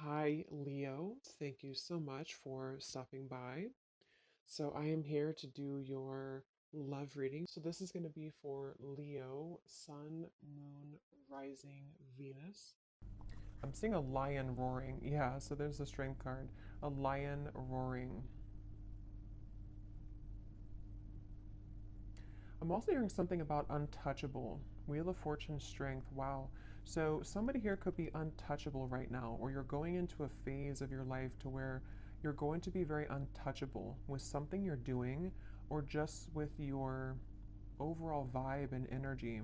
Hi, Leo. Thank you so much for stopping by. So, I am here to do your love reading. So, this is going to be for Leo, Sun, Moon, Rising, Venus. I'm seeing a lion roaring. Yeah, so there's the strength card. A lion roaring. I'm also hearing something about untouchable. Wheel of Fortune, strength. Wow. So somebody here could be untouchable right now, or you're going into a phase of your life to where you're going to be very untouchable with something you're doing or just with your overall vibe and energy.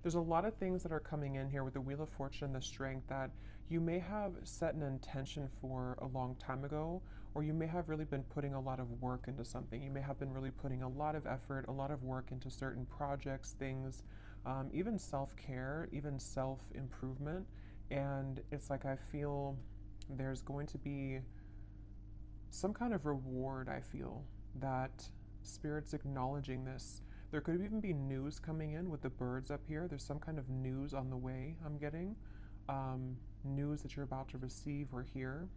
There's a lot of things that are coming in here with the Wheel of Fortune and the strength that you may have set an intention for a long time ago, or you may have really been putting a lot of work into something. You may have been really putting a lot of effort, a lot of work into certain projects, things, even self care, even self improvement. And it's like I feel there's going to be some kind of reward, I feel, that Spirit's acknowledging this. There could even be news coming in with the birds up here. There's some kind of news on the way I'm getting. News that you're about to receive or hear.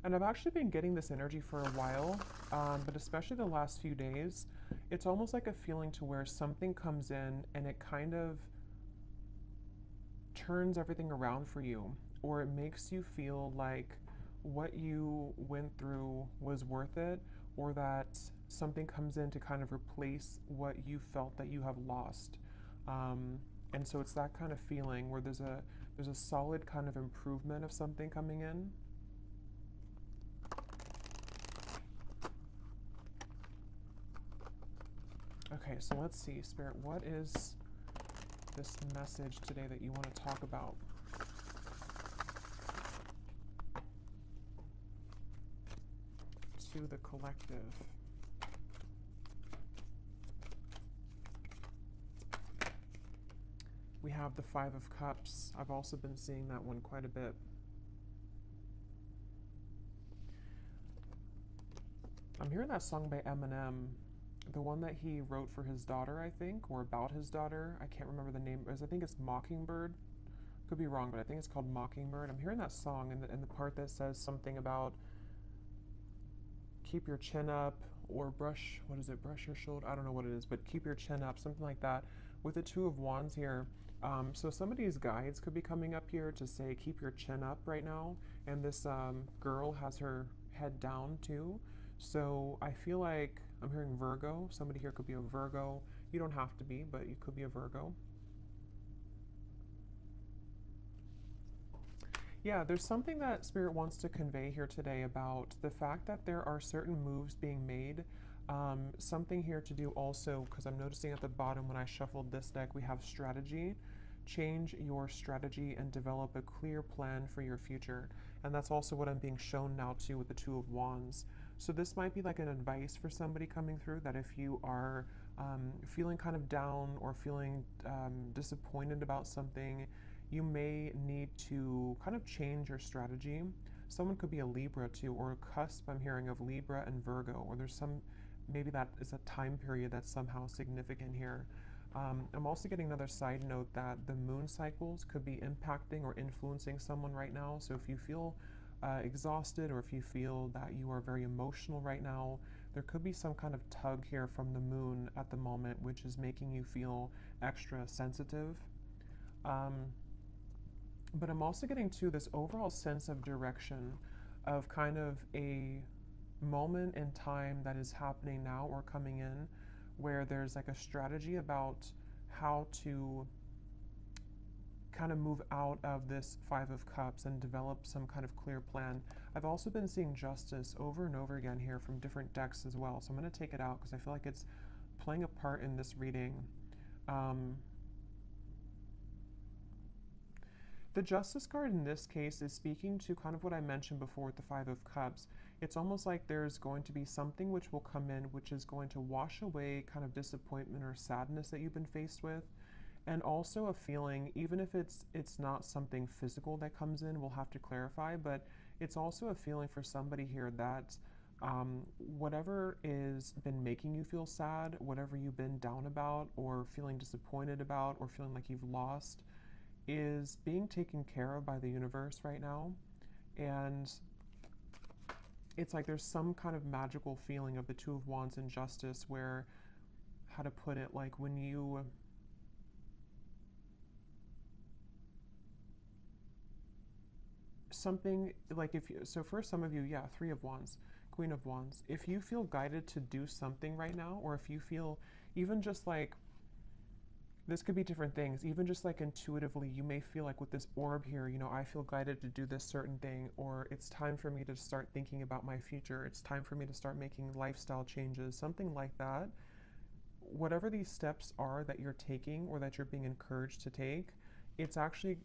And I've actually been getting this energy for a while, but especially the last few days, it's almost like a feeling to where something comes in and it kind of turns everything around for you, or it makes you feel like what you went through was worth it, or that something comes in to kind of replace what you felt that you have lost. Um, and so it's that kind of feeling where there's a solid kind of improvement of something coming in. Okay, so let's see, Spirit, what is this message today that you want to talk about? To the collective. We have the Five of Cups. I've also been seeing that one quite a bit. I'm hearing that song by Eminem, the one that he wrote for his daughter, I think, or about his daughter. I can't remember the name. I think it's Mockingbird. Could be wrong, but I think it's called Mockingbird. I'm hearing that song and the part that says something about keep your chin up or brush, what is it, brush your shoulder? I don't know what it is, but keep your chin up, something like that. With the Two of Wands here, so somebody's guides could be coming up here to say keep your chin up right now. And this girl has her head down too. So I feel like I'm hearing Virgo. Somebody here could be a Virgo. You don't have to be, but you could be a Virgo. Yeah, there's something that Spirit wants to convey here today about the fact that there are certain moves being made. Something here to do also, because I'm noticing at the bottom when I shuffled this deck, we have strategy. Change your strategy and develop a clear plan for your future. And that's also what I'm being shown now too with the Two of Wands. So this might be like an advice for somebody coming through that if you are feeling kind of down or feeling disappointed about something, you may need to kind of change your strategy. Someone could be a Libra too, or a cusp I'm hearing of Libra and Virgo, or there's some, maybe that is a time period that's somehow significant here. I'm also getting another side note that the moon cycles could be impacting or influencing someone right now. So if you feel exhausted or if you feel that you are very emotional right now, there could be some kind of tug here from the moon at the moment, which is making you feel extra sensitive. Um, but I'm also getting to this overall sense of direction of kind of a moment in time that is happening now or coming in where there's like a strategy about how to kind of move out of this Five of Cups and develop some kind of clear plan. I've also been seeing justice over and over again here from different decks as well. So I'm going to take it out because I feel like it's playing a part in this reading. Um, The Justice card in this case is speaking to kind of what I mentioned before with the Five of Cups. It's almost like there's going to be something which will come in which is going to wash away kind of disappointment or sadness that you've been faced with. And also a feeling, even if it's not something physical that comes in, we'll have to clarify, but it's also a feeling for somebody here that Whatever is been making you feel sad, whatever you've been down about or feeling disappointed about or feeling like you've lost, is being taken care of by the universe right now. And it's like there's some kind of magical feeling of the Two of Wands and Justice where, how to put it, like when you, something like if you, so for some of you, yeah, Three of Wands, Queen of Wands, if you feel guided to do something right now, or if you feel even just like, this could be different things, even just like intuitively, you may feel like with this orb here, you know, I feel guided to do this certain thing, or it's time for me to start thinking about my future, it's time for me to start making lifestyle changes, something like that. Whatever these steps are that you're taking or that you're being encouraged to take, it's actually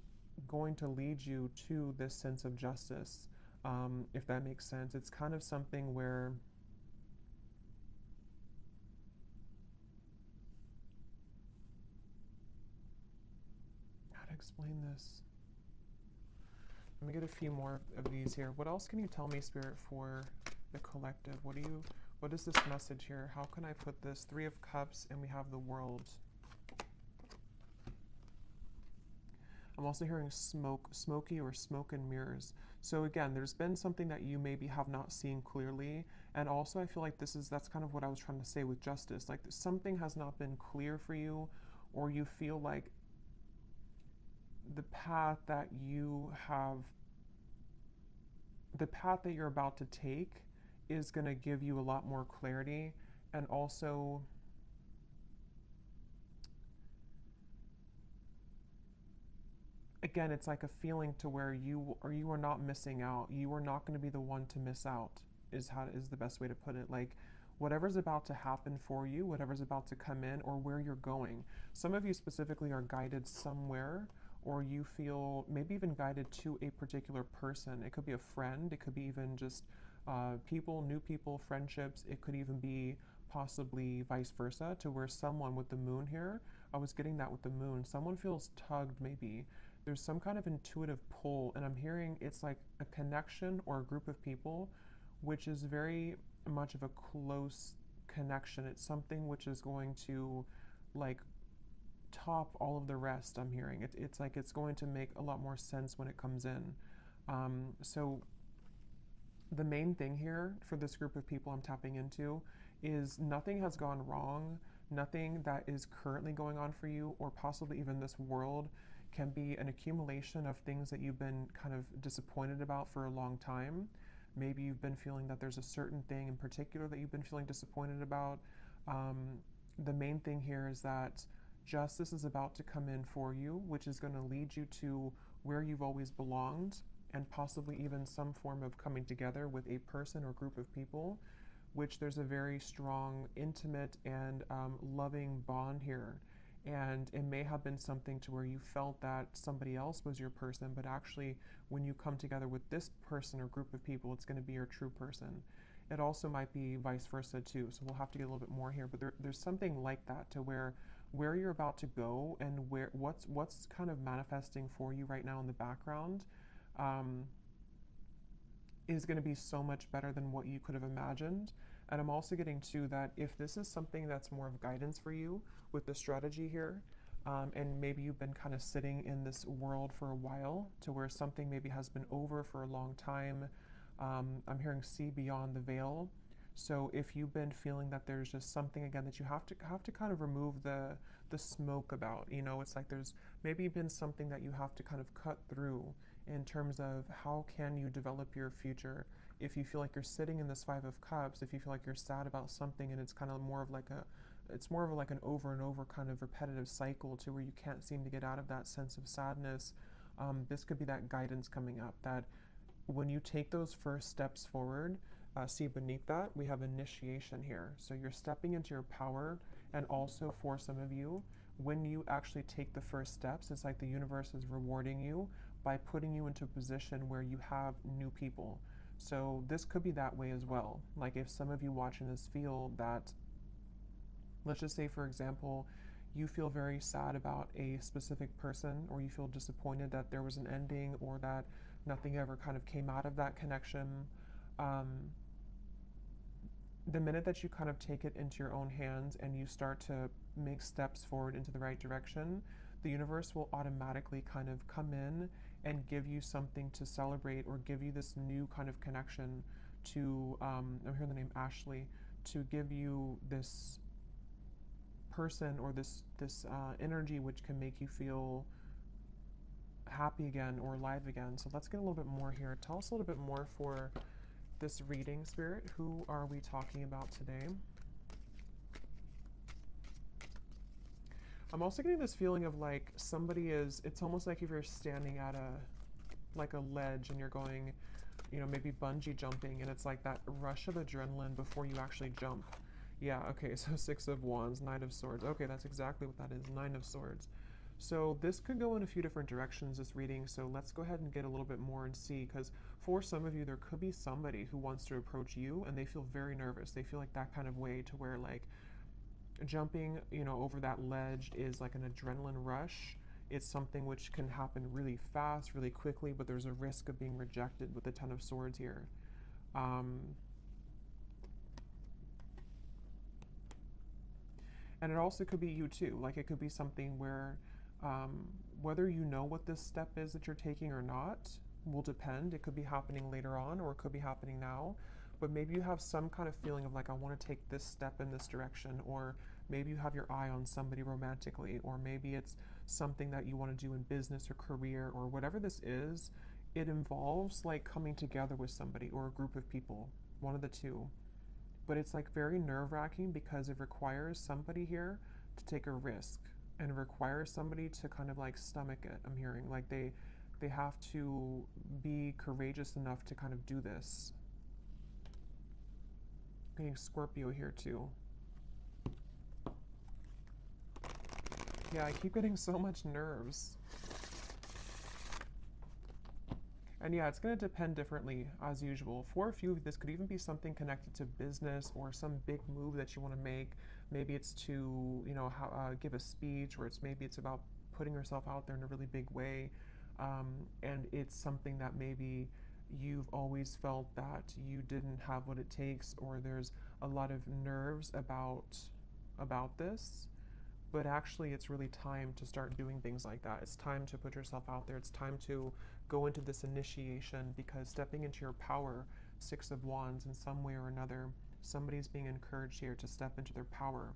going to lead you to this sense of justice, if that makes sense. It's kind of something where, how to explain this? Let me get a few more of these here. What else can you tell me, Spirit, for the collective? What is this message here? How can I put this? Three of Cups, and we have the World. I'm also hearing smoky or smoke and mirrors. So again, there's been something that you maybe have not seen clearly. And also I feel like that's kind of what I was trying to say with justice. Like something has not been clear for you, or you feel like the path that you're about to take is going to give you a lot more clarity. And also, again, it's like a feeling to where you are not missing out. You are not going to be the one to miss out, is the best way to put it. Like whatever's about to happen for you, whatever's about to come in, or where you're going. Some of you specifically are guided somewhere, or you feel maybe even guided to a particular person. It could be a friend, it could be even just people, new people, friendships. It could even be possibly vice versa, to where someone with the moon here, I was getting that with the moon, someone feels tugged maybe. There's some kind of intuitive pull, and I'm hearing it's like a connection or a group of people, which is very much of a close connection. It's something which is going to like top all of the rest. I'm hearing it's like it's going to make a lot more sense when it comes in. So the main thing here for this group of people I'm tapping into is nothing has gone wrong. Nothing that is currently going on for you, or possibly even this world, can be an accumulation of things that you've been kind of disappointed about for a long time. Maybe you've been feeling that there's a certain thing in particular that you've been feeling disappointed about. The main thing here is that justice is about to come in for you, which is going to lead you to where you've always belonged, and possibly even some form of coming together with a person or group of people, which there's a very strong, intimate, and loving bond here. And it may have been something to where you felt that somebody else was your person, but actually when you come together with this person or group of people, it's going to be your true person. It also might be vice versa too, so we'll have to get a little bit more here, but there's something like that, to where you're about to go and what's kind of manifesting for you right now in the background, is going to be so much better than what you could have imagined. And I'm also getting to that if this is something that's more of guidance for you with the strategy here, and maybe you've been kind of sitting in this world for a while, to where something maybe has been over for a long time. I'm hearing see beyond the veil. So if you've been feeling that there's just something again that you have to kind of remove the smoke about, you know, it's like there's maybe been something that you have to kind of cut through in terms of how can you develop your future. If you feel like you're sitting in this Five of Cups, if you feel like you're sad about something and it's kind of more of like an over and over kind of repetitive cycle to where you can't seem to get out of that sense of sadness, this could be that guidance coming up, that when you take those first steps forward, see beneath that, we have initiation here. So you're stepping into your power, and also for some of you, when you actually take the first steps, it's like the universe is rewarding you by putting you into a position where you have new people. So this could be that way as well. Like if some of you watching this feel that, let's just say for example, you feel very sad about a specific person, or you feel disappointed that there was an ending, or that nothing ever kind of came out of that connection. the minute that you kind of take it into your own hands and you start to make steps forward into the right direction, the universe will automatically kind of come in and give you something to celebrate, or give you this new kind of connection to, I'm hearing the name Ashley, to give you this person or this energy which can make you feel happy again or alive again. So let's get a little bit more here. Tell us a little bit more for this reading, Spirit. Who are we talking about today? I'm also getting this feeling of like somebody is, it's almost like if you're standing at a ledge and you're going, you know, maybe bungee jumping, and it's like that rush of adrenaline before you actually jump. Yeah, okay, so Six of Wands, Knight of Swords. Okay, that's exactly what that is, Nine of Swords. So this could go in a few different directions, this reading, so let's go ahead and get a little bit more and see, because for some of you, there could be somebody who wants to approach you and they feel very nervous. They feel like that kind of way to where like jumping, you know, over that ledge is like an adrenaline rush. It's something which can happen really fast, really quickly, but there's a risk of being rejected with the Ten of Swords here. And it also could be you too. Like it could be something where whether you know what this step is that you're taking or not will depend. It could be happening later on, or it could be happening now. But maybe you have some kind of feeling of like, I want to take this step in this direction, or maybe you have your eye on somebody romantically, or maybe it's something that you want to do in business or career, or whatever this is. It involves like coming together with somebody or a group of people, one of the two. But it's like very nerve-wracking because it requires somebody here to take a risk, and it requires somebody to kind of like stomach it. I'm hearing like they have to be courageous enough to kind of do this. Getting Scorpio here too. Yeah, I keep getting so much nerves. And yeah, it's going to depend differently as usual. For a few, this could even be something connected to business or some big move that you want to make. Maybe it's to, you know, give a speech, or maybe it's about putting yourself out there in a really big way. And it's something that maybe you've always felt that you didn't have what it takes, or there's a lot of nerves about this. But actually, it's really time to start doing things like that. It's time to put yourself out there. It's time to go into this initiation, because stepping into your power, Six of Wands, in some way or another, somebody's being encouraged here to step into their power.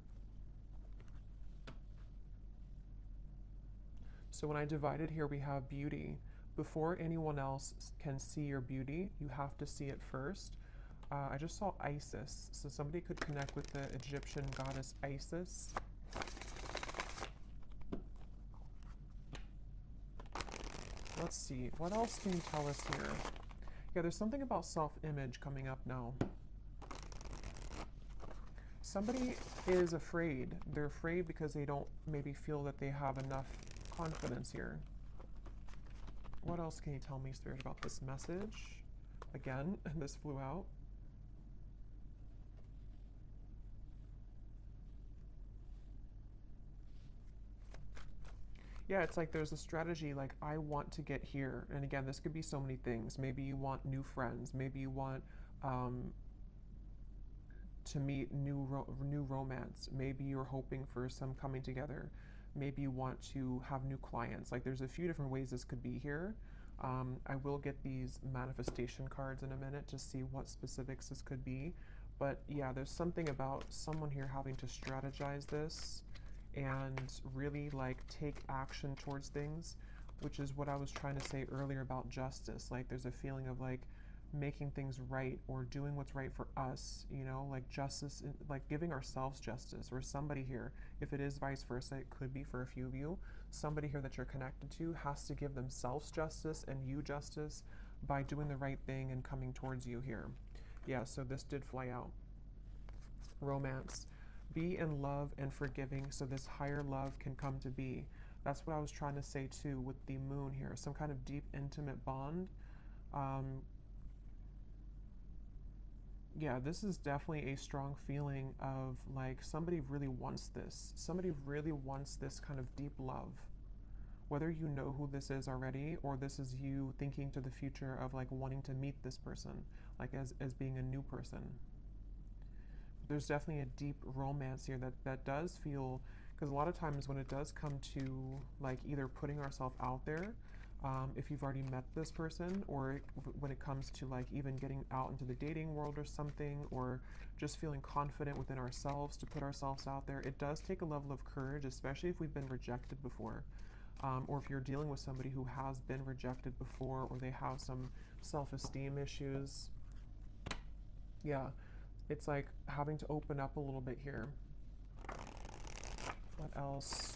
So when I divided here, we have beauty. Before anyone else can see your beauty, you have to see it first. I just saw Isis. So somebody could connect with the Egyptian goddess Isis. Let's see, what else can you tell us here? Yeah, there's something about self-image coming up now. Somebody is afraid. They're afraid because they don't maybe feel that they have enough confidence here. What else can you tell me, Spirit, about this message? Again, this flew out. Yeah, it's like there's a strategy, like I want to get here. And again, this could be so many things. Maybe you want new friends. Maybe you want to meet new romance. Maybe you're hoping for some coming together. Maybe you want to have new clients. Like there's a few different ways this could be here. I will get these manifestation cards in a minute to see what specifics this could be. But yeah, there's something about someone here having to strategize this and really like take action towards things, which is what I was trying to say earlier about justice. Like there's a feeling of like making things right, or doing what's right for us, you know, like justice, like giving ourselves justice, or somebody here, if it is vice versa, it could be for a few of you, somebody here that you're connected to has to give themselves justice and you justice by doing the right thing and coming towards you here. Yeah, so this did fly out. Romance. Be in love and forgiving so this higher love can come to be. That's what I was trying to say too with the moon here. Some kind of deep, intimate bond. Yeah, this is definitely a strong feeling of like somebody really wants this. Somebody really wants this kind of deep love. Whether you know who this is already, or this is you thinking to the future of like wanting to meet this person, like as being a new person. there's definitely a deep romance here that does feel, because a lot of times when it does come to like either putting ourselves out there, if you've already met this person, or when it comes to like even getting out into the dating world or something, or just feeling confident within ourselves to put ourselves out there, it does take a level of courage, especially if we've been rejected before. Or if you're dealing with somebody who has been rejected before, or they have some self-esteem issues. Yeah, it's like having to open up a little bit here. What else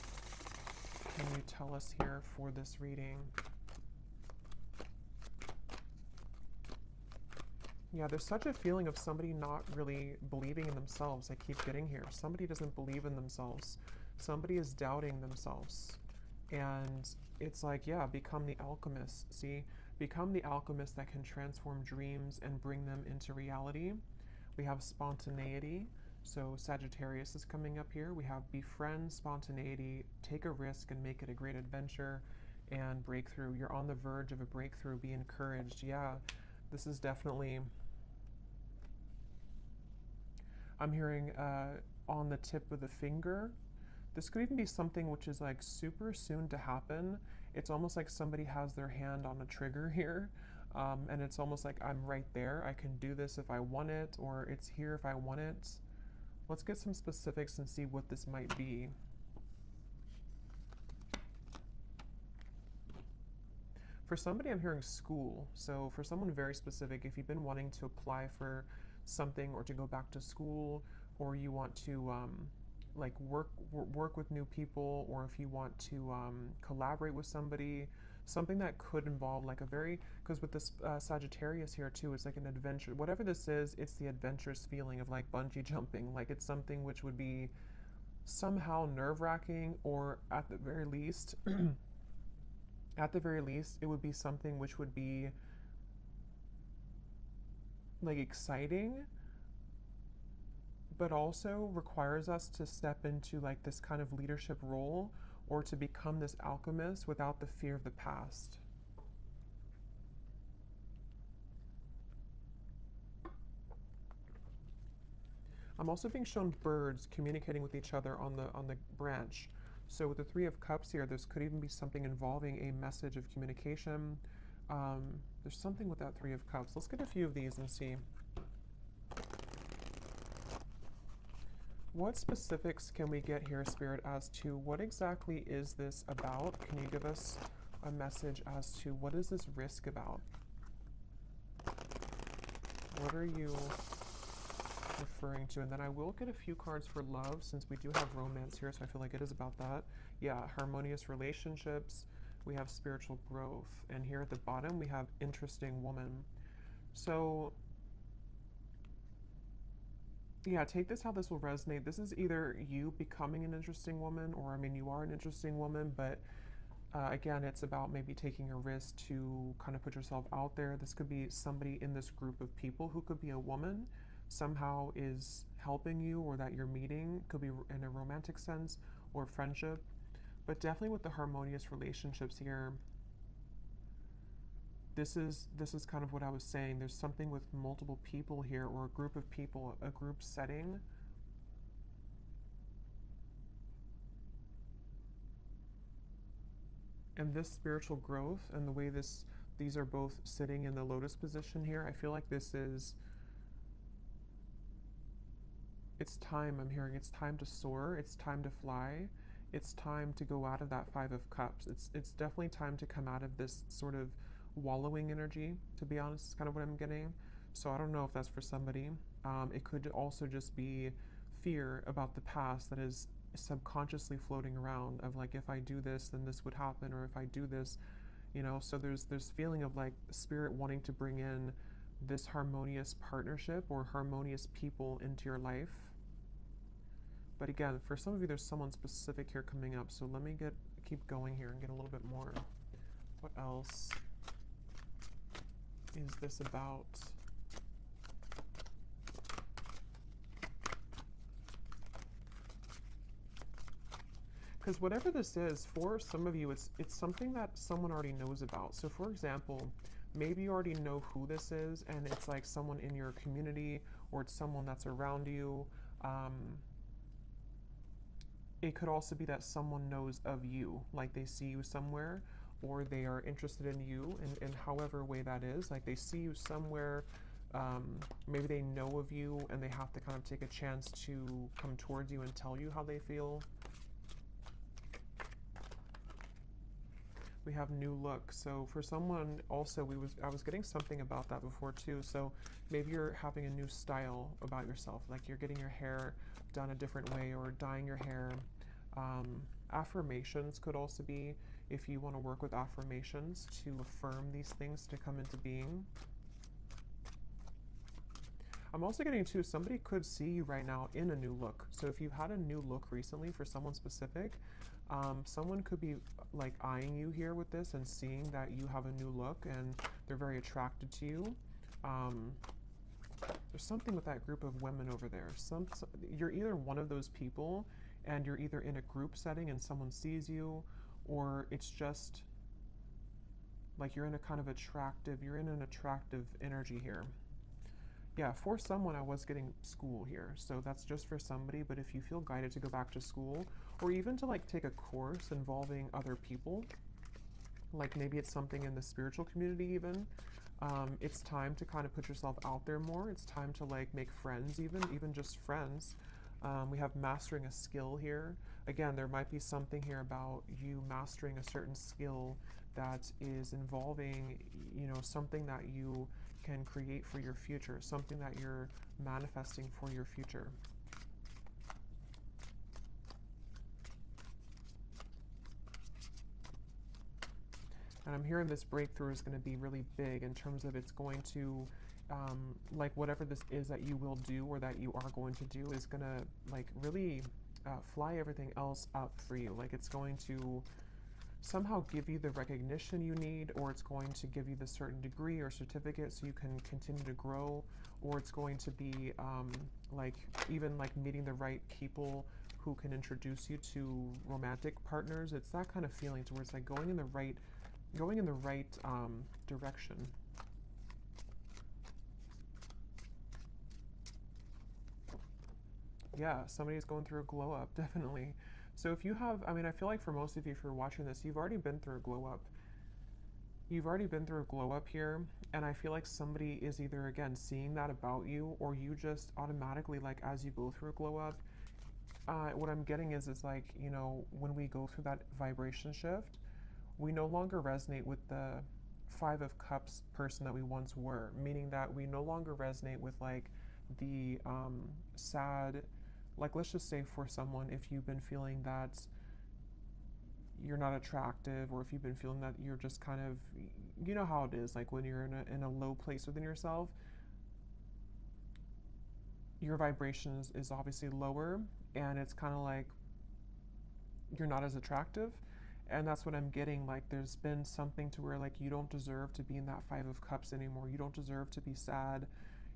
can you tell us here for this reading? Yeah, there's such a feeling of somebody not really believing in themselves. I keep getting here. Somebody doesn't believe in themselves. Somebody is doubting themselves. And it's like, yeah, become the alchemist. See, become the alchemist that can transform dreams and bring them into reality. We have spontaneity. So Sagittarius is coming up here. We have befriend spontaneity, take a risk and make it a great adventure, and breakthrough. You're on the verge of a breakthrough. Be encouraged. Yeah, this is definitely, I'm hearing on the tip of the finger. This could even be something which is like super soon to happen. It's almost like somebody has their hand on a trigger here. And it's almost like I'm right there. I can do this if I want it, or it's here if I want it. Let's get some specifics and see what this might be. For somebody, I'm hearing school. So for someone very specific, if you've been wanting to apply for something or to go back to school, or you want to like work with new people, or if you want to collaborate with somebody, something that could involve like a very, because with this Sagittarius here too, it's like an adventure. Whatever this is, it's the adventurous feeling of like bungee jumping. Like it's something which would be somehow nerve-wracking, or at the very least, at the very least, it would be something which would be like exciting, but also requires us to step into like this kind of leadership role, or to become this alchemist without the fear of the past. I'm also being shown birds communicating with each other on the branch. So with the Three of Cups here, this could even be something involving a message of communication. There's something with that Three of Cups. Let's get a few of these and see. What specifics can we get here, Spirit, as to what exactly is this about? Can you give us a message as to what is this risk about? What are you referring to? And then I will get a few cards for love, since we do have romance here, so I feel like it is about that. Yeah, harmonious relationships. We have spiritual growth. And here at the bottom, we have interesting woman. So yeah, take this how this will resonate. This is either you becoming an interesting woman, or I mean, you are an interesting woman, but again, it's about maybe taking a risk to kind of put yourself out there. This could be somebody in this group of people who could be a woman, somehow is helping you, or that you're meeting. Could be in a romantic sense or friendship, but definitely with the harmonious relationships here. This is kind of what I was saying. There's something with multiple people here, or a group of people, a group setting. And this spiritual growth and the way these are both sitting in the lotus position here, I feel like this is, it's time. I'm hearing it's time to soar. It's time to fly. It's time to go out of that Five of Cups. It's definitely time to come out of this sort of wallowing energy, to be honest, is kind of what I'm getting. So I don't know if that's for somebody. It could also just be fear about the past that is subconsciously floating around, of like, if I do this, then this would happen, or if I do this, you know. So there's feeling of like spirit wanting to bring in this harmonious partnership or harmonious people into your life. But again, for some of you, there's someone specific here coming up. So let me keep going here and get a little bit more. What else is this about? Because whatever this is, for some of you, it's something that someone already knows about. So for example, maybe you already know who this is, and it's like someone in your community, or it's someone that's around you. Um, it could also be that someone knows of you, like they see you somewhere, or they are interested in you in however way that is. Like they see you somewhere, maybe they know of you and they have to kind of take a chance to come towards you and tell you how they feel. We have new look. So for someone also, I was getting something about that before too. So maybe you're having a new style about yourself, like you're getting your hair done a different way or dyeing your hair. Affirmations could also be, if you want to work with affirmations to affirm these things to come into being. I'm also getting too, somebody could see you right now in a new look. So if you've had a new look recently for someone specific, someone could be like eyeing you here with this and seeing that you have a new look and they're very attracted to you. There's something with that group of women over there. You're either one of those people and you're either in a group setting and someone sees you, or it's just like you're in an attractive energy here. Yeah, for someone I was getting school here, so that's just for somebody, but if you feel guided to go back to school, or even to like take a course involving other people, like maybe it's something in the spiritual community even, it's time to kind of put yourself out there more. It's time to like make friends, even just friends. We have mastering a skill here. Again, there might be something here about you mastering a certain skill that is involving, something that you can create for your future, something that you're manifesting for your future. And I'm hearing this breakthrough is going to be really big in terms of it's going to, like whatever this is that you will do or that you are going to do is going to like really fly everything else up for you. Like it's going to somehow give you the recognition you need, or it's going to give you the certain degree or certificate so you can continue to grow, or it's going to be like even like meeting the right people who can introduce you to romantic partners. It's that kind of feeling to where it's like going in the right direction. Yeah, somebody's going through a glow up, definitely. So if you have, I feel like for most of you, if you're watching this, you've already been through a glow up. You've already been through a glow up here, and I feel like somebody is either, again, seeing that about you, or you just automatically, like, as you go through a glow up, what I'm getting is like, when we go through that vibration shift, we no longer resonate with the Five of Cups person that we once were, meaning that we no longer resonate with like the sad, like let's just say for someone, if you've been feeling that you're not attractive, or if you've been feeling that you're just kind of, you know how it is, like when you're in a low place within yourself, your vibration is obviously lower, and it's kind of like you're not as attractive. And that's what I'm getting. Like there's been something to where like you don't deserve to be in that Five of Cups anymore. You don't deserve to be sad.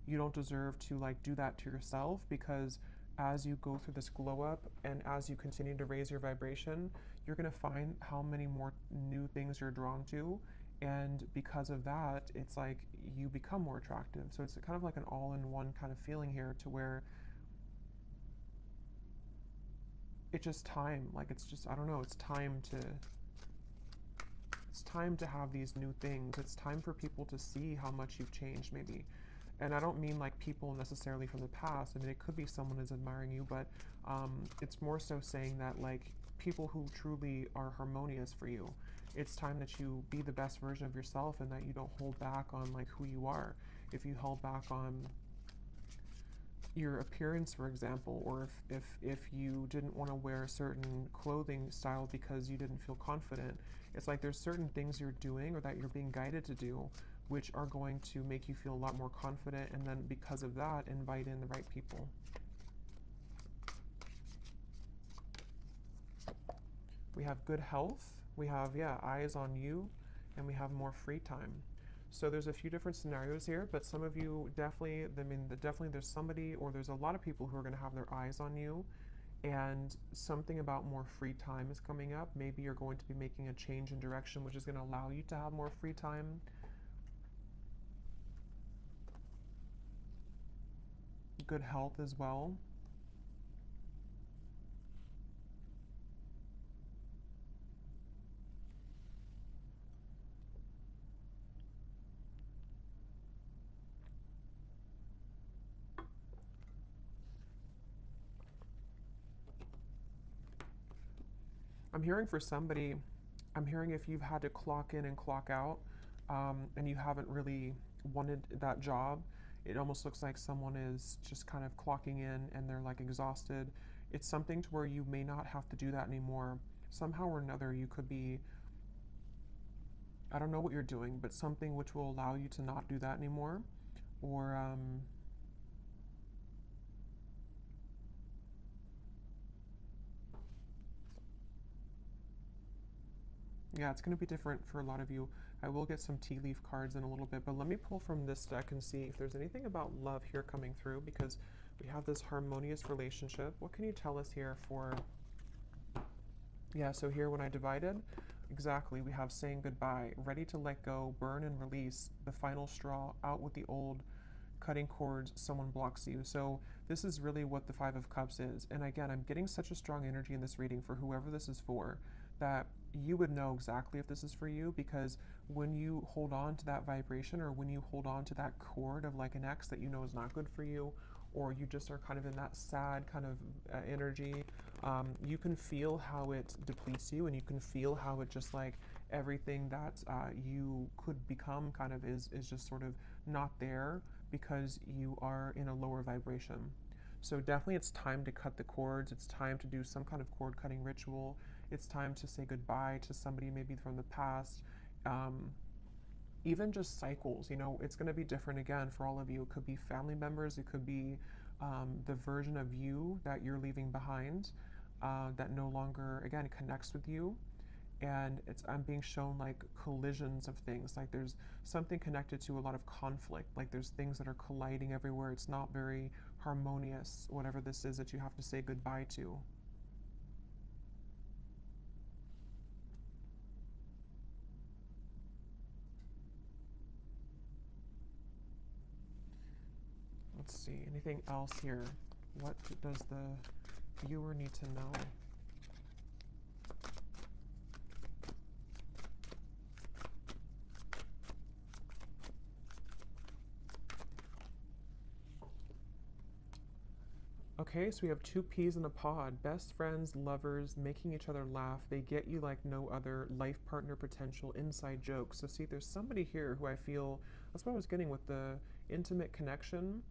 You don't deserve to like do that to yourself, because as you go through this glow up and as you continue to raise your vibration, you're going to find how many more new things you're drawn to. And because of that, it's like you become more attractive. So it's kind of like an all-in-one kind of feeling here, to where it's just time. Like it's just, I don't know, it's time to have these new things. It's time for people to see how much you've changed, maybe. And I don't mean like people necessarily from the past. I mean, it could be someone is admiring you, but it's more so saying that like people who truly are harmonious for you. It's time that you be the best version of yourself, and that you don't hold back on like who you are. If you held back on your appearance, for example, or if you didn't want to wear a certain clothing style because you didn't feel confident, it's like there's certain things you're doing or that you're being guided to do which are going to make you feel a lot more confident, and then because of that, invite in the right people. We have good health, we have, eyes on you, and we have more free time. So there's a few different scenarios here, but some of you definitely, definitely there's somebody, or there's a lot of people who are going to have their eyes on you, and something about more free time is coming up. Maybe you're going to be making a change in direction, which is going to allow you to have more free time. Good health as well. I'm hearing for somebody, I'm hearing if you've had to clock in and clock out, and you haven't really wanted that job, it almost looks like someone is just kind of clocking in and they're like exhausted. It's something to where you may not have to do that anymore. Somehow or another, you could be, I don't know what you're doing, but something which will allow you to not do that anymore. Or, yeah, it's going to be different for a lot of you. I will get some tea leaf cards in a little bit, but let me pull from this deck and see if there's anything about love here coming through, because we have this harmonious relationship. What can you tell us here for, yeah, so here when I divided, exactly, we have saying goodbye, ready to let go, burn and release, the final straw, out with the old, cutting cords, someone blocks you. So this is really what the Five of Cups is. And again, I'm getting such a strong energy in this reading for whoever this is for, that you would know exactly if this is for you, because when you hold on to that vibration, or when you hold on to that cord of like an ex that you know is not good for you, or you just are kind of in that sad kind of energy, you can feel how it depletes you, and you can feel how it just like everything that you could become kind of is just sort of not there because you are in a lower vibration. So definitely it's time to cut the cords. It's time to do some kind of cord cutting ritual. It's time to say goodbye to somebody maybe from the past. Even just cycles, you know, it's going to be different again for all of you. It could be family members. It could be the version of you that you're leaving behind that no longer, again, connects with you. And I'm being shown like collisions of things, like there's something connected to a lot of conflict, like there's things that are colliding everywhere. It's not very harmonious, whatever this is that you have to say goodbye to. Let's see, anything else here? What does the viewer need to know? Okay, so we have two peas in a pod. Best friends, lovers, making each other laugh. They get you like no other. Life partner potential, inside jokes. So see, there's somebody here who I feel, that's what I was getting with the intimate connection.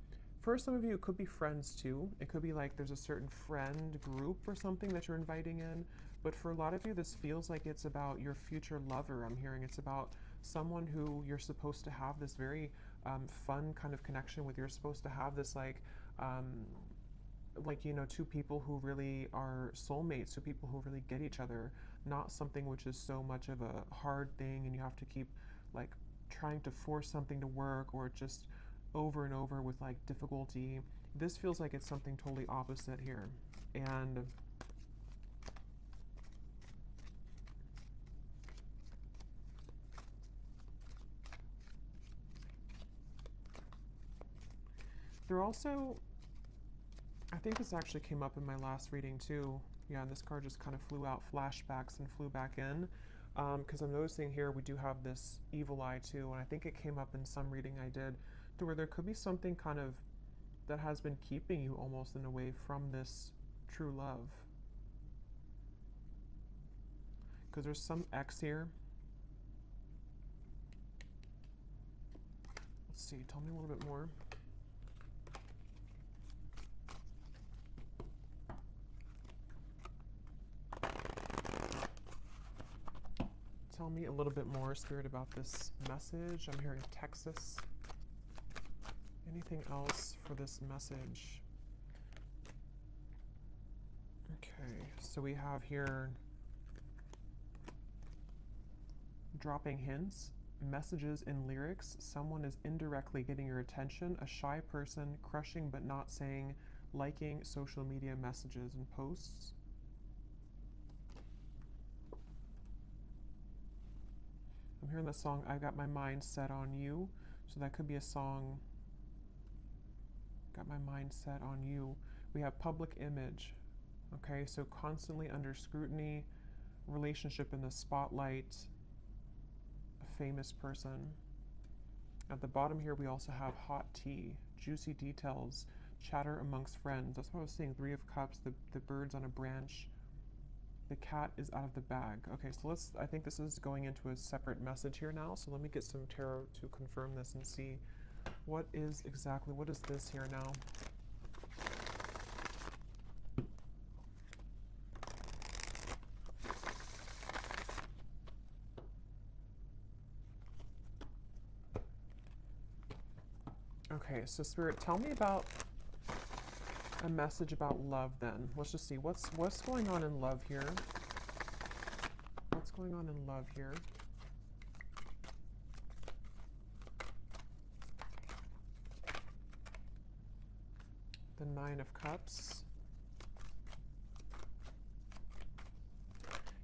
For some of you, it could be friends too. It could be like there's a certain friend group or something that you're inviting in. But for a lot of you, this feels like it's about your future lover. I'm hearing it's about someone who you're supposed to have this very fun kind of connection with. You're supposed to have this like, you know, two people who really are soulmates, two people who really get each other, not something which is so much of a hard thing and you have to keep like trying to force something to work, or just over and over with like difficulty. This feels like it's something totally opposite here. And they're also, I think this actually came up in my last reading too. Yeah, and this card just kind of flew out, flashbacks, and flew back in. Because I'm noticing here we do have this evil eye too, and I think it came up in some reading I did, to where there could be something kind of that has been keeping you almost in a way from this true love. Because there's some X here. Let's see, tell me a little bit more. Tell me a little bit more, Spirit, about this message. I'm hearing Texas. Anything else for this message? Okay, so we have here dropping hints, messages in lyrics. Someone is indirectly getting your attention. A shy person, crushing but not saying, liking social media messages and posts. I'm hearing the song, I Got My Mind Set on You. So that could be a song, Got My Mind Set on You. We have public image. Okay, so constantly under scrutiny, relationship in the spotlight, a famous person. At the bottom here, we also have hot tea, juicy details, chatter amongst friends. That's what I was saying, Three of Cups, the birds on a branch. The cat is out of the bag. Okay, so I think this is going into a separate message here now. So let me get some tarot to confirm this and see what is this here now? Okay, so Spirit, tell me about a message about love then. Let's just see what's going on in love here. What's going on in love here? The Nine of Cups.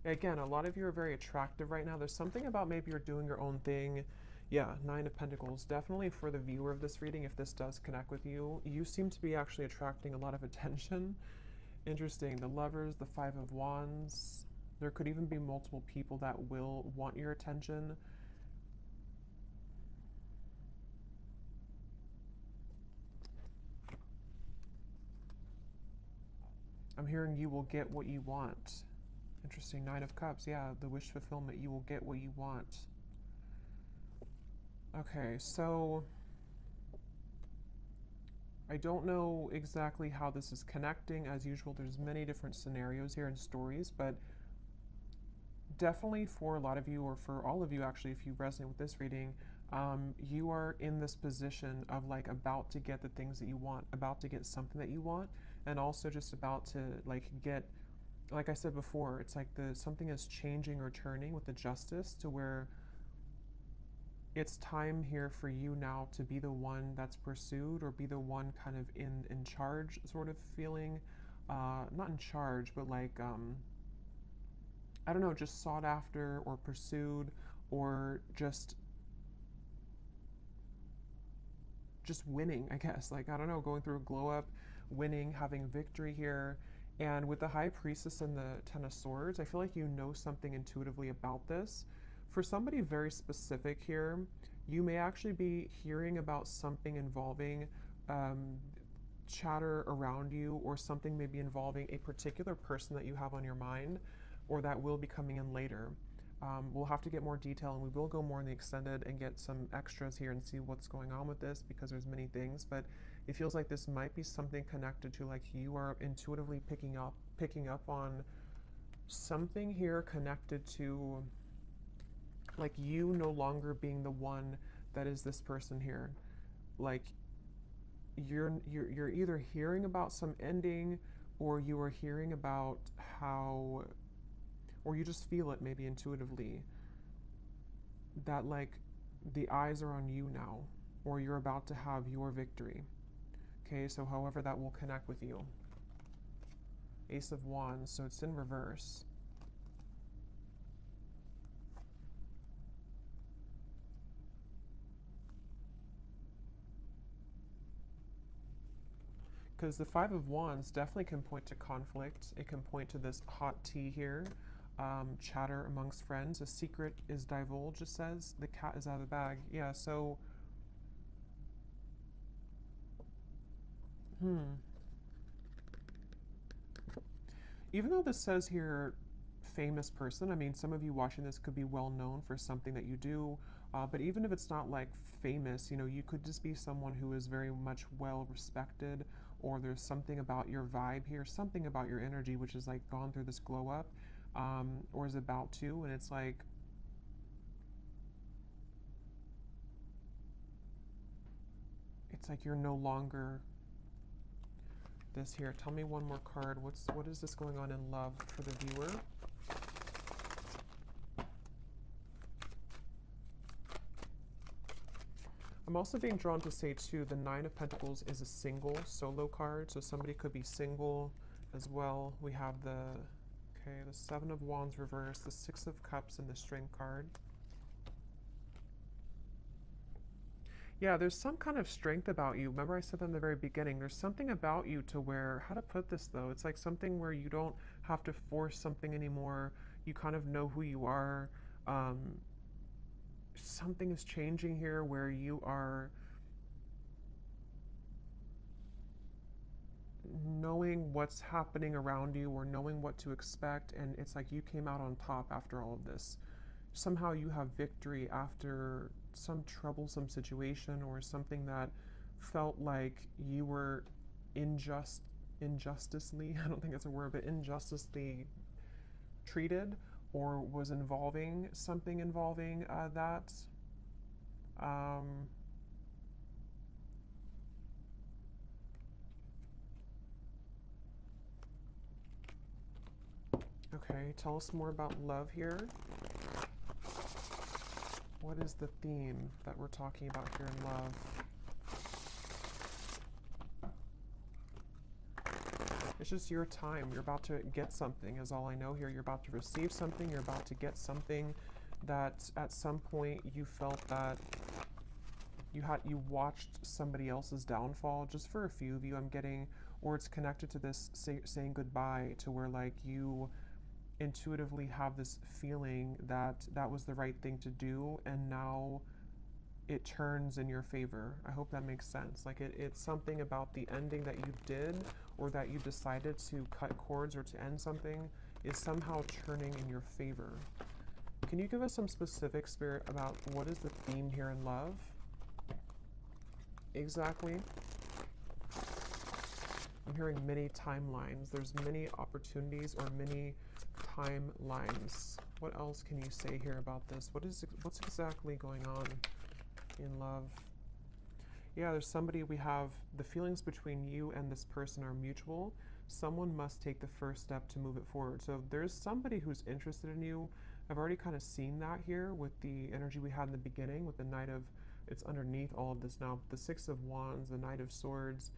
Again, a lot of you are very attractive right now. There's something about maybe you're doing your own thing. Yeah, Nine of Pentacles. Definitely for the viewer of this reading, if this does connect with you, you seem to be actually attracting a lot of attention. Interesting. The Lovers, the Five of Wands. There could even be multiple people that will want your attention. I'm hearing you will get what you want. Interesting. Nine of Cups. Yeah, the wish fulfillment. You will get what you want. Okay, so I don't know exactly how this is connecting. As usual, there's many different scenarios here and stories, but definitely for a lot of you, or for all of you actually, if you resonate with this reading, you are in this position of like about to get the things that you want, about to get something that you want, and also just about to like get, like I said before, it's like something is changing or turning with the Justice to where it's time here for you now to be the one that's pursued, or be the one kind of in charge sort of feeling. Not in charge, but like, I don't know, just sought after or pursued, or just winning, I guess. Like, I don't know, going through a glow up, winning, having victory here. And with the High Priestess and the Ten of Swords, I feel like you know something intuitively about this. For somebody very specific here, you may actually be hearing about something involving chatter around you, or something maybe involving a particular person that you have on your mind, or that will be coming in later. We'll have to get more detail, and we will go more in the extended and get some extras here and see what's going on with this, because there's many things, but it feels like this might be something connected to, like, you are intuitively picking up on something here connected to, like, you no longer being the one that is this person here. Like, you're either hearing about some ending, or you are hearing about how, or you just feel it maybe intuitively, that like the eyes are on you now, or you're about to have your victory. Okay, so however that will connect with you. Ace of Wands, so it's in reverse. Because the Five of Wands definitely can point to conflict. It can point to this hot tea here. Chatter amongst friends. A secret is divulged, it says. The cat is out of the bag. Yeah, so... Even though this says here, famous person, I mean, some of you watching this could be well known for something that you do, but even if it's not like famous, you know, you could just be someone who is very much well respected, or there's something about your vibe here, something about your energy, which is like gone through this glow up, or is about to, and it's like you're no longer this here. Tell me one more card. What is this going on in love for the viewer? I'm also being drawn to say too, the Nine of Pentacles is a single solo card, so somebody could be single as well. We have the Seven of Wands reverse, the Six of Cups, and the Strength card. Yeah, there's some kind of strength about you. Remember I said that in the very beginning. There's something about you to where, how to put this though? It's like something where you don't have to force something anymore. You kind of know who you are. Something is changing here, where knowing what's happening around you or knowing what to expect, and it's like you came out on top after all of this. Somehow you have victory after some troublesome situation or something that felt like you were injusticely, I don't think it's a word, but injusticely treated, or was involving something involving that. Um, okay, tell us more about love here. What is the theme that we're talking about here in love? It's just your time. You're about to get something, is all I know here. You're about to receive something. You're about to get something that at some point you felt that you watched somebody else's downfall. Just for a few of you, I'm getting, or it's connected to this saying goodbye, to where like you intuitively have this feeling that that was the right thing to do, and now it turns in your favor. I hope that makes sense. Like it's something about the ending that you did, or that you decided to cut cords or to end something, is somehow turning in your favor. Can you give us some specific, Spirit, about what is the theme here in love? Exactly. I'm hearing many timelines. There's many opportunities or many timelines. What else can you say here about this? What's exactly going on in love? Yeah, there's somebody, we have the feelings between you and this person are mutual. Someone must take the first step to move it forward. So there's somebody who's interested in you. I've already kind of seen that here with the energy we had in the beginning with the Knight of, it's underneath all of this now. The Six of Wands, the Knight of Swords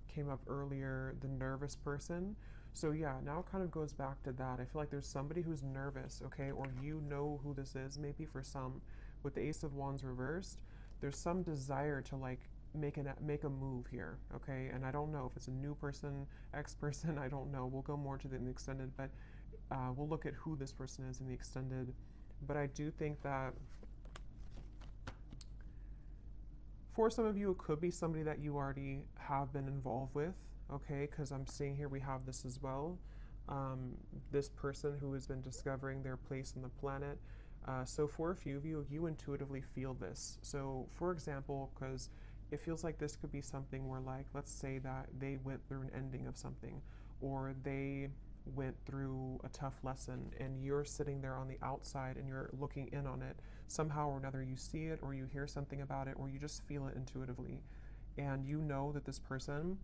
came up earlier, the nervous person. So yeah, now it kind of goes back to that. I feel like there's somebody who's nervous, okay, or you know who this is, maybe for some. With the Ace of Wands reversed, there's some desire to like make a move here, okay? And I don't know if it's a new person, ex-person, I don't know. We'll go more to the extended, but we'll look at who this person is in the extended. But I do think that for some of you, it could be somebody that you already have been involved with, okay? Because I'm seeing here we have this as well. This person who has been discovering their place on the planet. So for a few of you, you intuitively feel this. So for example, because it feels like this could be something where, like, let's say that they went through an ending of something, or they went through a tough lesson, and you're sitting there on the outside and you're looking in on it. Somehow or another, you see it, or you hear something about it, or you just feel it intuitively. And you know that this person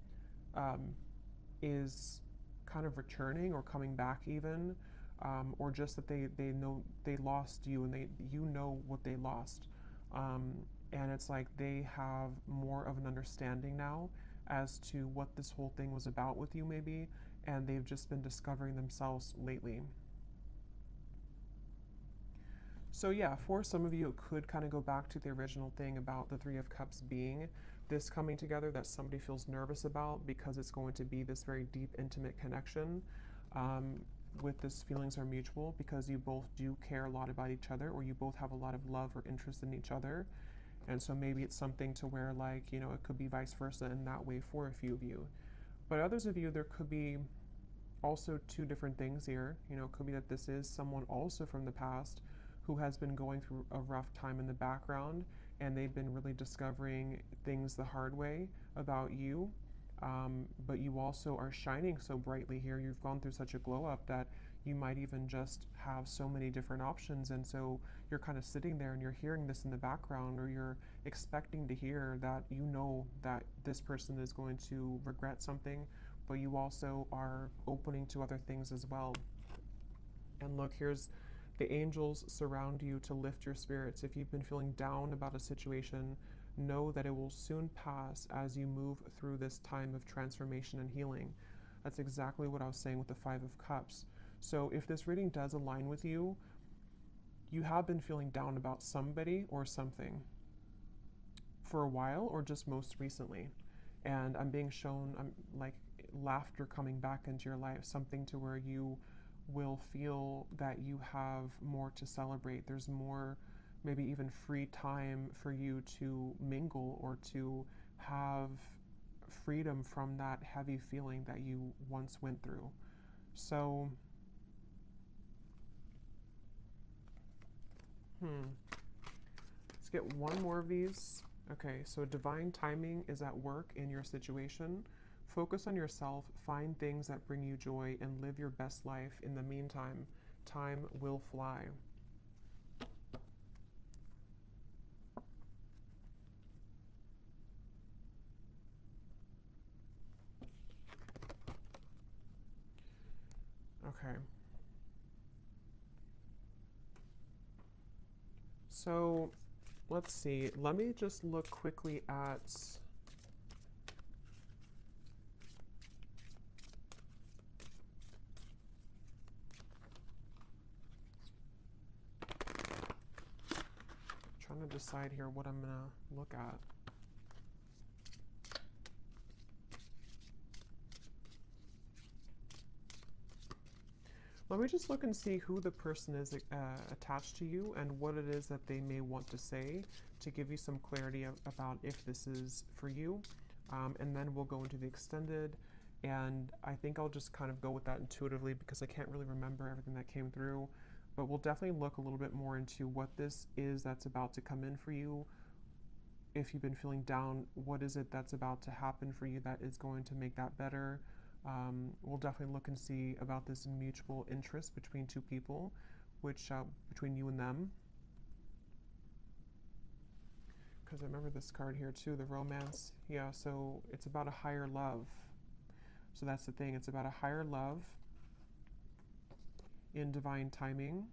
is kind of returning or coming back even, or just that they know they lost you, and you know what they lost. And it's like they have more of an understanding now as to what this whole thing was about with you, maybe, and they've just been discovering themselves lately. So yeah, for some of you, it could kind of go back to the original thing about the Three of Cups being this coming together that somebody feels nervous about, because it's going to be this very deep, intimate connection. With this, feelings are mutual because you both do care a lot about each other, or you both have a lot of love or interest in each other. And so maybe it's something to where, like, you know, it could be vice versa in that way for a few of you. But others of you, there could be also two different things here. You know, it could be that this is someone also from the past who has been going through a rough time in the background, and they've been really discovering things the hard way about you. But you also are shining so brightly here. You've gone through such a glow up that you might even just have so many different options. And so you're kind of sitting there and you're hearing this in the background, or you're expecting to hear that you know that this person is going to regret something, but you also are opening to other things as well. And look, here's the angels surround you to lift your spirits. If you've been feeling down about a situation, know that it will soon pass as you move through this time of transformation and healing. That's exactly what I was saying with the Five of Cups. So if this reading does align with you, you have been feeling down about somebody or something for a while, or just most recently. And I'm being shown, I'm like, laughter coming back into your life, something to where you will feel that you have more to celebrate. There's more, maybe even free time for you to mingle or to have freedom from that heavy feeling that you once went through. So, let's get one more of these. Okay, so divine timing is at work in your situation. Focus on yourself, find things that bring you joy, and live your best life. In the meantime, time will fly. Okay. So, let's see. Let me just look quickly at... trying to decide here what I'm going to look at. Let me just look and see who the person is attached to you and what it is that they may want to say to give you some clarity about if this is for you. And then we'll go into the extended. And I think I'll just kind of go with that intuitively because I can't really remember everything that came through. But we'll definitely look a little bit more into what this is that's about to come in for you. If you've been feeling down, what is it that's about to happen for you that is going to make that better? We'll definitely look and see about this mutual interest between two people, which between you and them. Because I remember this card here too, the romance. Yeah, so it's about a higher love. So that's the thing. It's about a higher love in divine timing.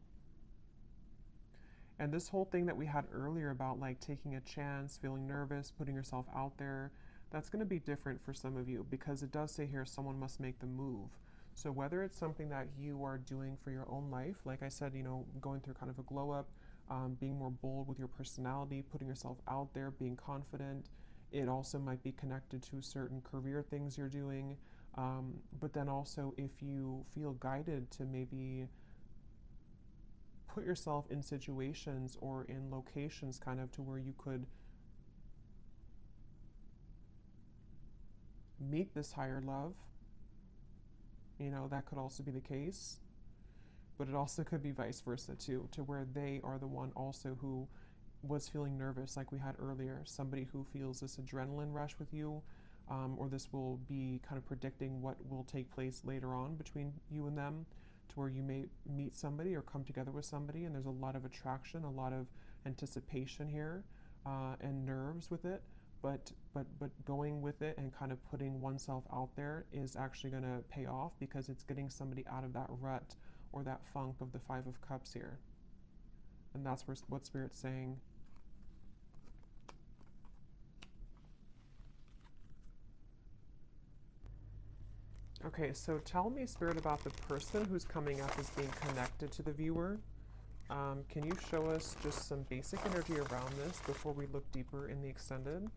And this whole thing that we had earlier about like taking a chance, feeling nervous, putting yourself out there, that's going to be different for some of you because it does say here someone must make the move. So whether it's something that you are doing for your own life, like I said, you know, going through kind of a glow up, being more bold with your personality, putting yourself out there, being confident. It also might be connected to certain career things you're doing. But then also if you feel guided to maybe put yourself in situations or in locations kind of to where you could meet this higher love, you know, that could also be the case. But it also could be vice versa too, to where they are the one also who was feeling nervous like we had earlier. Somebody who feels this adrenaline rush with you, or this will be kind of predicting what will take place later on between you and them, to where you may meet somebody or come together with somebody and there's a lot of attraction, a lot of anticipation here, and nerves with it. But going with it and kind of putting oneself out there is actually going to pay off because it's getting somebody out of that rut or that funk of the Five of Cups here. And that's what Spirit's saying. Okay, so tell me, Spirit, about the person who's coming up as being connected to the viewer. Can you show us just some basic energy around this before we look deeper in the extended?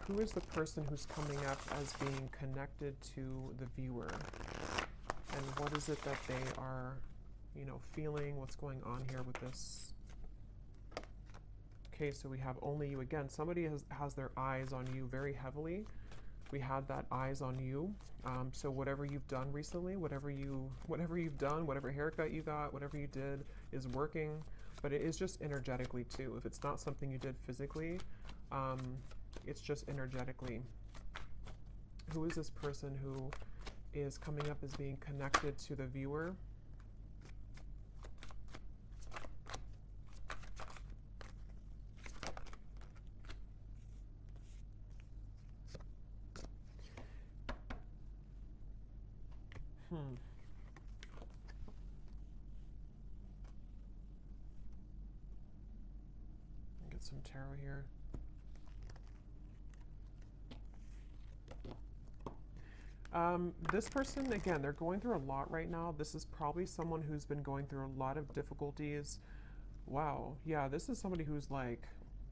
Who is the person who's coming up as being connected to the viewer? And what is it that they are, you know, feeling? What's going on here with this? Okay, so we have only you again. Somebody has their eyes on you very heavily. We had that eyes on you. So whatever you've done recently, whatever you've done, whatever haircut you got, whatever you did is working. But it is just energetically too. If it's not something you did physically, it's just energetically. Who is this person who is coming up as being connected to the viewer? Get some tarot here. This person, again, they're going through a lot right now. This is probably someone who's been going through a lot of difficulties. Wow. Yeah, this is somebody who's like,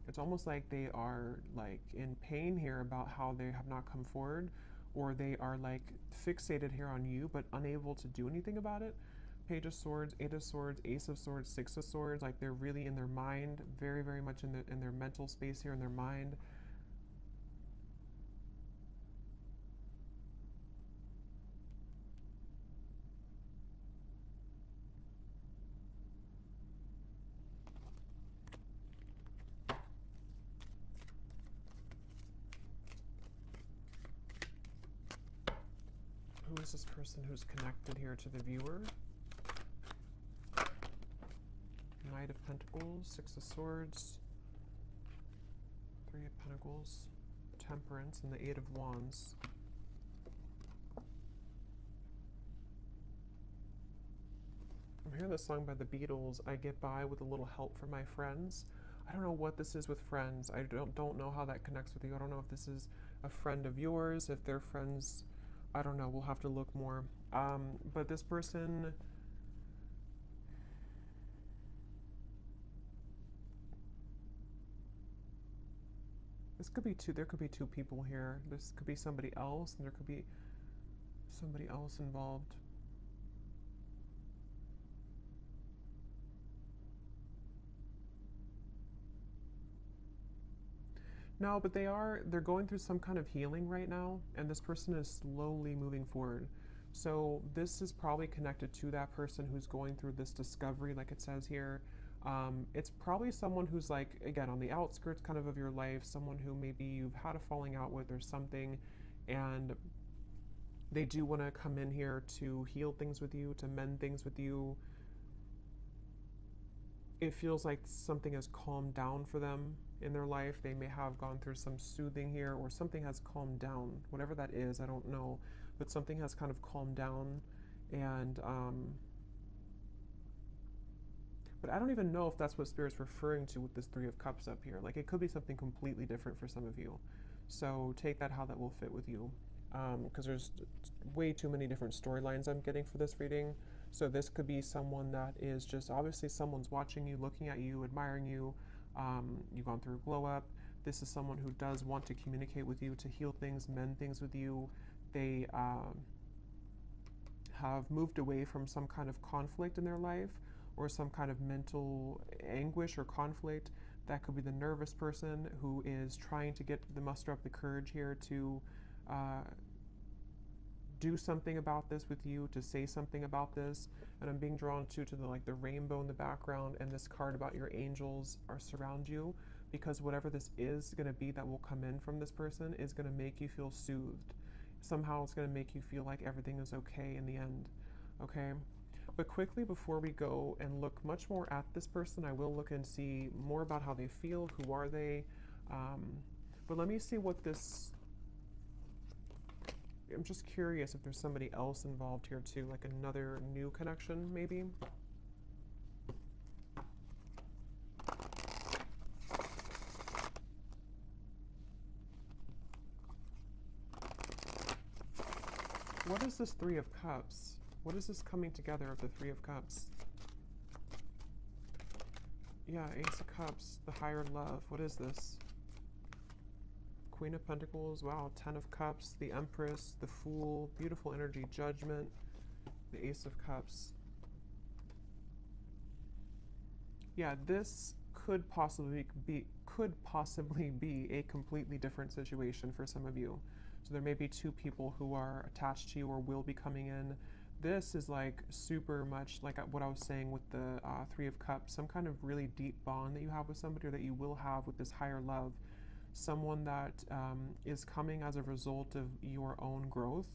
it's almost like they are like in pain here about how they have not come forward, or they are like fixated here on you but unable to do anything about it. Page of Swords, Eight of Swords, Ace of Swords, Six of Swords, like they're really in their mind, very, very much in their mental space here, in their mind. is this person who's connected here to the viewer? Knight of Pentacles, Six of Swords, Three of Pentacles, Temperance, and the Eight of Wands. I'm hearing this song by the Beatles, I get by with a little help from my friends. I don't know what this is with friends. I don't know how that connects with you. I don't know if this is a friend of yours, if they're friends. I don't know. We'll have to look more. But this person... This could be two. There could be two people here. This could be somebody else, and there could be somebody else involved. No, but they're going through some kind of healing right now, and this person is slowly moving forward. So this is probably connected to that person who's going through this discovery, like it says here. It's probably someone who's like, again, on the outskirts kind of your life, someone who maybe you've had a falling out with or something, and they do want to come in here to heal things with you, to mend things with you. It feels like something has calmed down for them in their life. They may have gone through some soothing here, or something has calmed down. Whatever that is, I don't know. But something has kind of calmed down. And, but I don't even know if that's what Spirit's referring to with this Three of Cups up here. Like, it could be something completely different for some of you. So take that how that will fit with you. Because there's way too many different storylines I'm getting for this reading. So this could be someone that is just, obviously someone's watching you, looking at you, admiring you. You've gone through a glow up. This is someone who does want to communicate with you, to heal things, mend things with you. They have moved away from some kind of conflict in their life, or some kind of mental anguish or conflict. That could be the nervous person who is trying to muster up the courage here to do something about this with you, to say something about this. And I'm being drawn to the rainbow in the background, and this card about your angels are surround you, because whatever this is going to be that will come in from this person is going to make you feel soothed. Somehow it's going to make you feel like everything is okay in the end. Okay? But quickly, before we go and look much more at this person, I will look and see more about how they feel, who are they. But let me see what this... I'm just curious if there's somebody else involved here too, like another new connection, maybe. What is this Three of Cups? What is this coming together of the Three of Cups? Yeah, Ace of Cups, the higher love. What is this? Queen of Pentacles, wow, Ten of Cups, the Empress, the Fool, beautiful energy, Judgment, the Ace of Cups. Yeah, this could possibly be a completely different situation for some of you. So there may be two people who are attached to you or will be coming in. This is like super much like what I was saying with the Three of Cups, some kind of really deep bond that you have with somebody, or that you will have with this higher love. Someone that is coming as a result of your own growth.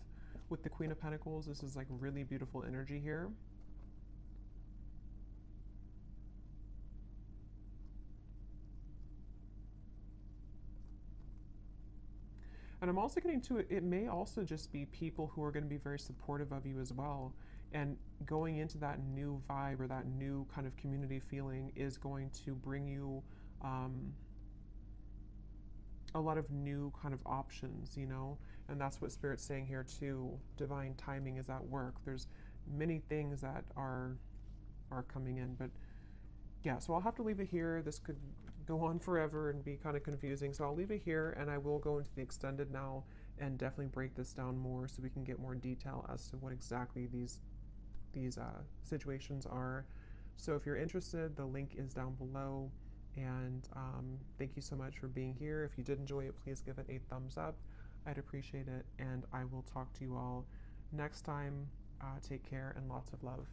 With the Queen of Pentacles, this is like really beautiful energy here. And I'm also getting to it, it may also just be people who are going to be very supportive of you as well. And going into that new vibe, or that new kind of community feeling, is going to bring you a lot of new kind of options, you know? And that's what Spirit's saying here too. Divine timing is at work. There's many things that are coming in, but yeah, so I'll have to leave it here. This could go on forever and be kind of confusing, so I'll leave it here, and I will go into the extended now and definitely break this down more so we can get more detail as to what exactly these situations are. So if you're interested, the link is down below. And thank you so much for being here. If you did enjoy it, please give it a thumbs up. I'd appreciate it. And I will talk to you all next time. Take care and lots of love.